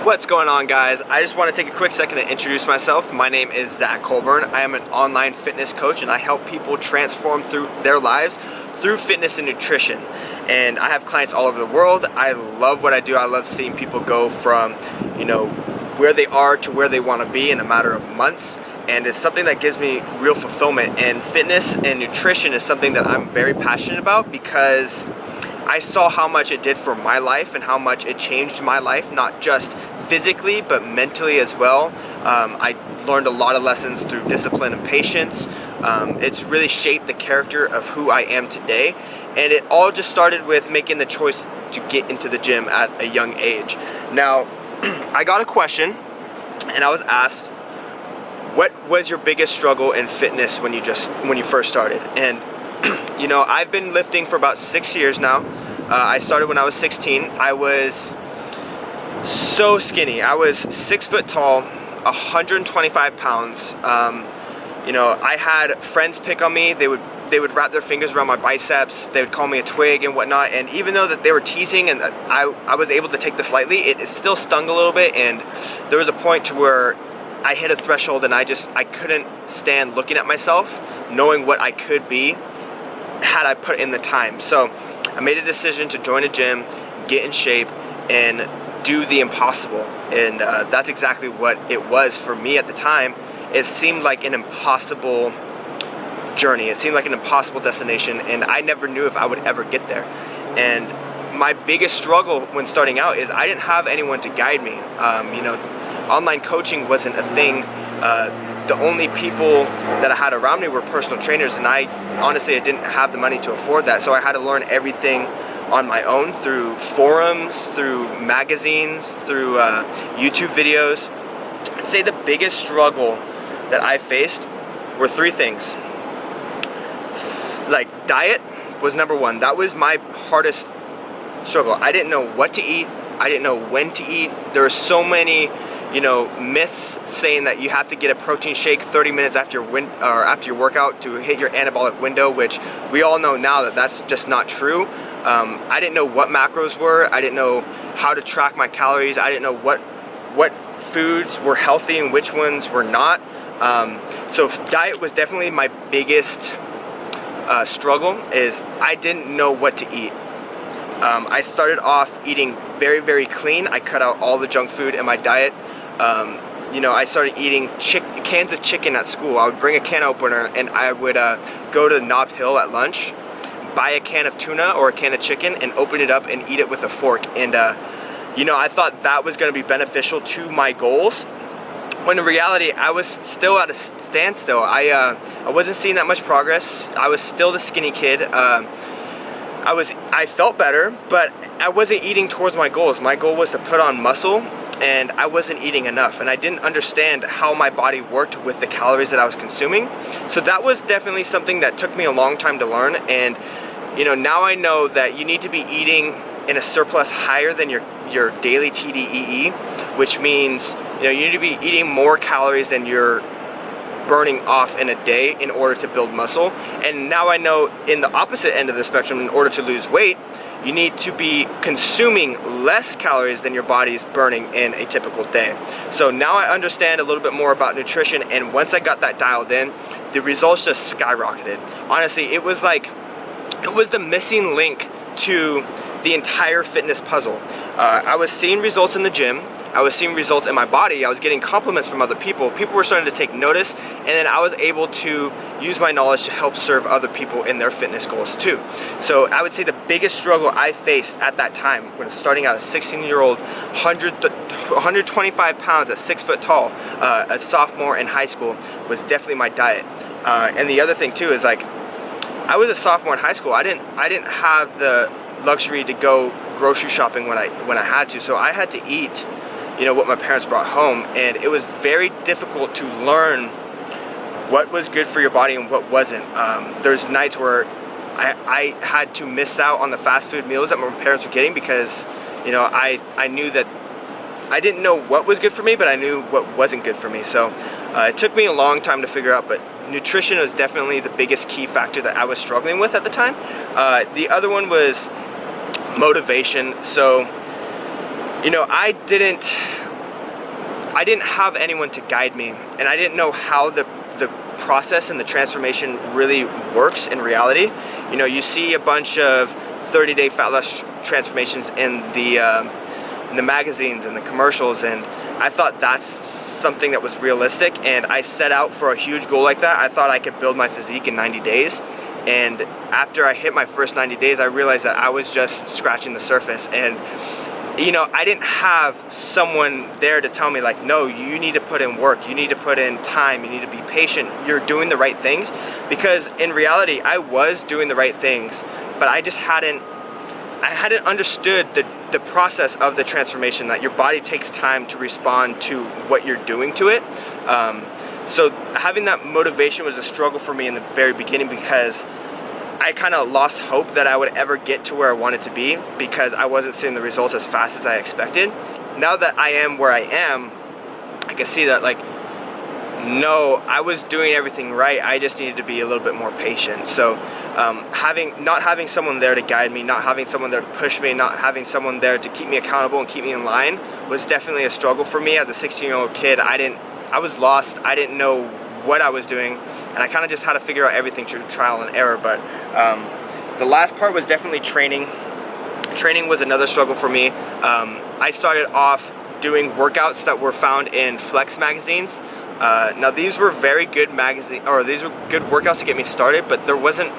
What's going on, guys? I just want to take a quick second to introduce myself. My name is Zakk Colburn. I am an online fitness coach and I help people transform through their lives through fitness and nutrition. And I have clients all over the world. I love what I do. I love seeing people go from, where they are to where they want to be in a matter of months. And it's something that gives me real fulfillment. And fitness and nutrition is something that I'm very passionate about because I saw how much it did for my life and how much it changed my life, not just physically but mentally as well. I learned a lot of lessons through discipline and patience. It's really shaped the character of who I am today, and it all just started with making the choice to get into the gym at a young age. Now, I got a question and I was asked, what was your biggest struggle in fitness when you first started? And I've been lifting for about 6 years now. I started when I was 16. I was so skinny. I was 6 foot tall, 125 pounds. I had friends pick on me. They would wrap their fingers around my biceps. They would call me a twig and whatnot. And even though that they were teasing and I was able to take this lightly, it still stung a little bit. And there was a point to where I hit a threshold and I couldn't stand looking at myself, knowing what I could be had I put in the time. So I made a decision to join a gym, get in shape, and do the impossible. And that's exactly what it was for me at the time. It seemed like an impossible journey. It seemed like an impossible destination, and I never knew if I would ever get there. And my biggest struggle when starting out is I didn't have anyone to guide me. Online coaching wasn't a thing. The only people that I had around me were personal trainers, and I didn't have the money to afford that, so I had to learn everything on my own through forums, through magazines, through YouTube videos. I'd say the biggest struggle that I faced were three things. Like, diet was number one. That was my hardest struggle. I didn't know what to eat. I didn't know when to eat. There were so many myths saying that you have to get a protein shake 30 minutes after your workout to hit your anabolic window, which we all know now that that's just not true. I didn't know what macros were. I didn't know how to track my calories. I didn't know what foods were healthy and which ones were not. So diet was definitely my biggest struggle. Is I didn't know what to eat. I started off eating very, very clean. I cut out all the junk food in my diet. I started eating cans of chicken at school. I would bring a can opener and I would go to Nob Hill at lunch, buy a can of tuna or a can of chicken and open it up and eat it with a fork. And I thought that was going to be beneficial to my goals, when in reality I was still at a standstill. I wasn't seeing that much progress. I was still the skinny kid. I felt better, but I wasn't eating towards my goals. My goal was to put on muscle, and I wasn't eating enough, and I didn't understand how my body worked with the calories that I was consuming. So that was definitely something that took me a long time to learn. And now I know that you need to be eating in a surplus higher than your daily TDEE, which means you need to be eating more calories than you're burning off in a day in order to build muscle. And now I know in the opposite end of the spectrum, in order to lose weight, you need to be consuming less calories than your body is burning in a typical day. So now I understand a little bit more about nutrition, and once I got that dialed in, the results just skyrocketed. Honestly, it was the missing link to the entire fitness puzzle. I was seeing results in the gym. I was seeing results in my body. I was getting compliments from other people. People were starting to take notice, and then I was able to use my knowledge to help serve other people in their fitness goals too. So I would say the biggest struggle I faced at that time, when starting out, a 16-year-old, 125 pounds at 6 foot tall, a sophomore in high school, was definitely my diet. And the other thing too is, like, I was a sophomore in high school. I didn't have the luxury to go grocery shopping when I had to, so I had to eat what my parents brought home, and it was very difficult to learn what was good for your body and what wasn't. There's nights where I had to miss out on the fast food meals that my parents were getting because I knew that I didn't know what was good for me, but I knew what wasn't good for me. So it took me a long time to figure out, but nutrition was definitely the biggest key factor that I was struggling with at the time. The other one was motivation. So I didn't I didn't have anyone to guide me, and I didn't know how the process and the transformation really works in reality. You know, you see a bunch of 30-day fat loss transformations in the magazines and the commercials, and I thought that's something that was realistic, and I set out for a huge goal like that. I thought I could build my physique in 90 days, and after I hit my first 90 days, I realized that I was just scratching the surface. And you know, I didn't have someone there to tell me like, no, you need to put in work, you need to put in time, you need to be patient, you're doing the right things. Because in reality, I was doing the right things, but I just hadn't understood the process of the transformation, that your body takes time to respond to what you're doing to it. So having that motivation was a struggle for me in the very beginning, because I kind of lost hope that I would ever get to where I wanted to be, because I wasn't seeing the results as fast as I expected. Now that I am where I am, I can see that, like, no, I was doing everything right. I just needed to be a little bit more patient. So not having someone there to guide me, not having someone there to push me, not having someone there to keep me accountable and keep me in line was definitely a struggle for me. As a 16-year-old kid, I was lost. I didn't know what I was doing, and I kind of just had to figure out everything through trial and error. But the last part was definitely training. Training was another struggle for me. I started off doing workouts that were found in Flex magazines. Now these were very good these were good workouts to get me started, but there wasn't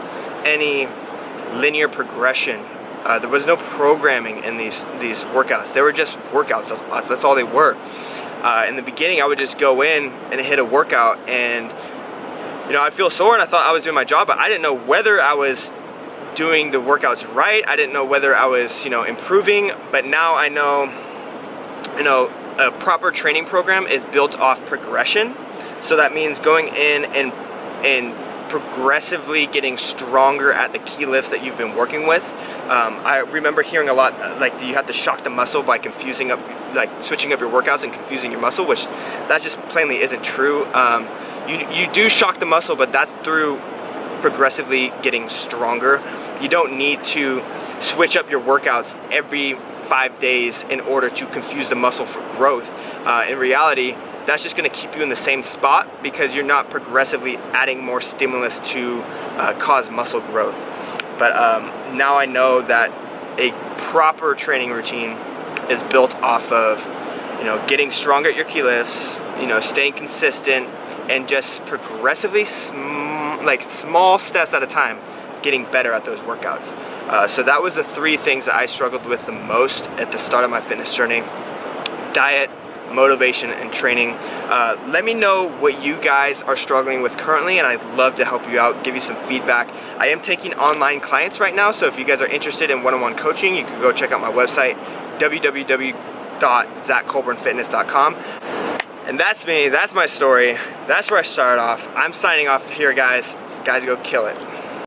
any linear progression. There was no programming in these workouts. They were just workouts. That's all they were. In the beginning, I would just go in and hit a workout, and you know, I'd feel sore, and I thought I was doing my job, but I didn't know whether I was doing the workouts right. I didn't know whether I was, you know, improving. But now I know, you know, a proper training program is built off progression. So that means going in and progressively getting stronger at the key lifts that you've been working with. I remember hearing a lot like you have to shock the muscle by switching up your workouts and confusing your muscle, which that just plainly isn't true. You do shock the muscle, but that's through progressively getting stronger. You don't need to switch up your workouts every 5 days in order to confuse the muscle for growth. In reality, that's just going to keep you in the same spot, because you're not progressively adding more stimulus to cause muscle growth. But now I know that a proper training routine is built off of, you know, getting stronger at your key lifts, you know, staying consistent, and just progressively, small steps at a time, getting better at those workouts. So that was the 3 things that I struggled with the most at the start of my fitness journey: diet, motivation, and training. Let me know what you guys are struggling with currently, and I'd love to help you out, give you some feedback. I am taking online clients right now, so if you guys are interested in one-on-one coaching, you can go check out my website, www.zackcolburnfitness.com. And that's me, that's my story, that's where I started off. I'm signing off here, guys. Guys, go kill it.